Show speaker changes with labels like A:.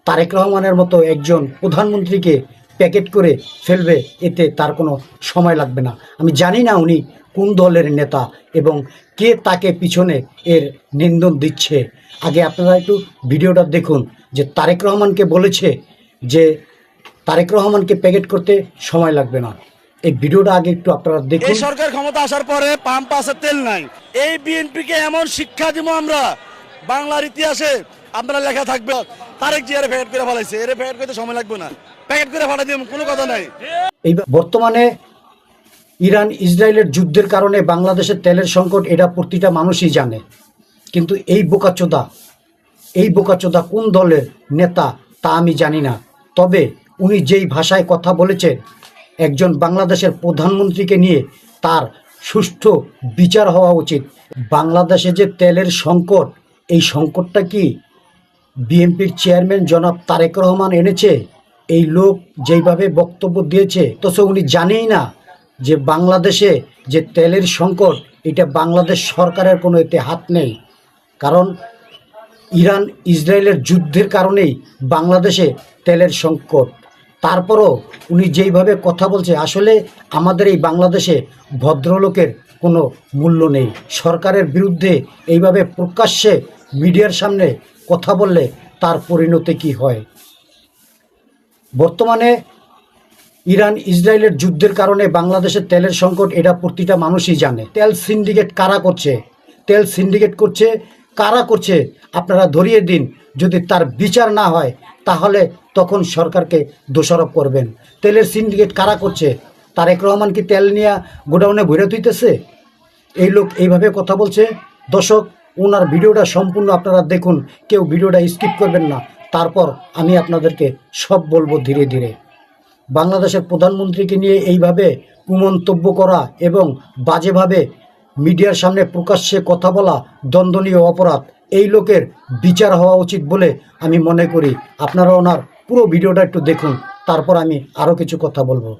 A: তারেক রহমানের মতো একজন প্রধানমন্ত্রীকে প্যাকেট করে ফেলবে, এতে তার কোনো সময় লাগবে না। আমি জানি না উনি কোন দলের নেতা এবং কে তাকে পিছনে এর নিন্দন দিচ্ছে। আগে আপনারা একটু ভিডিওটা দেখুন, যে তারেক রহমানকে বলেছে যে তারেক রহমানকে প্যাকেট করতে সময় লাগবে না। এই ভিডিওটা আগে একটু আপনারা দেখুন।
B: এই সরকার ক্ষমতা আসার পরে পাম্প আছে, তেল নাই। এই বিএনপিকে এমন শিক্ষা দিব আমরা, বাংলার ইতিহাসে আপনারা লেখা থাকবে তারেক জি এর প্যাকেট করে ফেলাইছে, এর প্যাকেট করতে সময় লাগবে না, প্যাকেট করে ফেলাই দিব, কোনো কথা নাই।
A: এই বর্তমানে ইরান ইসরায়েলের যুদ্ধের কারণে বাংলাদেশের তেলের সংকট, এটা প্রতিটা মানুষই জানে। কিন্তু এই বোকাচোদা কোন দলের নেতা তা আমি জানি না। তবে উনি যেই ভাষায় কথা বলেছেন একজন বাংলাদেশের প্রধানমন্ত্রীকে নিয়ে, তার সুষ্ঠু বিচার হওয়া উচিত। বাংলাদেশে যে তেলের সংকট, এই সংকটটা কি বিএনপির চেয়ারম্যান জনাব তারেক রহমান এনেছে? এই লোক যেইভাবে বক্তব্য দিয়েছে, অথচ উনি জানেই না যে বাংলাদেশে যে তেলের সংকট, এটা বাংলাদেশ সরকারের কোনো এতে হাত নেই। কারণ ইরান ইসরায়েলের যুদ্ধের কারণেই বাংলাদেশে তেলের সংকট। তারপরও উনি যেইভাবে কথা বলছে, আসলে আমাদের এই বাংলাদেশে ভদ্রলোকের কোনো মূল্য নেই। সরকারের বিরুদ্ধে এইভাবে প্রকাশ্যে মিডিয়ার সামনে কথা বললে তার পরিণতি কী হয়? বর্তমানে ইরান ইসরায়েলের যুদ্ধের কারণে বাংলাদেশের তেলের সংকট, এটা প্রতিটা মানুষই জানে। তেল সিন্ডিকেট কারা করছে? তেল সিন্ডিকেট করছে কারা করছে? আপনারা ধরিয়ে দিন। যদি তার বিচার না হয় তাহলে তখন সরকারকে দোষারোপ করবেন। তেলের সিন্ডিকেট কারা করছে? তারেক রহমান কি তেল নিয়ে গোডাউনে ভরে তুইতেছে? এই লোক এইভাবে কথা বলছে। দর্শক, ওনার ভিডিওটা সম্পূর্ণ আপনারা দেখুন, কেউ ভিডিওটা স্কিপ করবেন না। তারপর আমি আপনাদেরকে সব বলবো ধীরে ধীরে। বাংলাদেশের প্রধানমন্ত্রীকে নিয়ে এইভাবে কুমন্তব্য করা এবং বাজেভাবে মিডিয়ার সামনে প্রকাশ্যে কথা বলা দণ্ডনীয় অপরাধ। এই লোকের বিচার হওয়া উচিত বলে আমি মনে করি। আপনারা ওনার পুরো ভিডিওটা একটু দেখুন, তারপর আমি আরও কিছু কথা বলবো।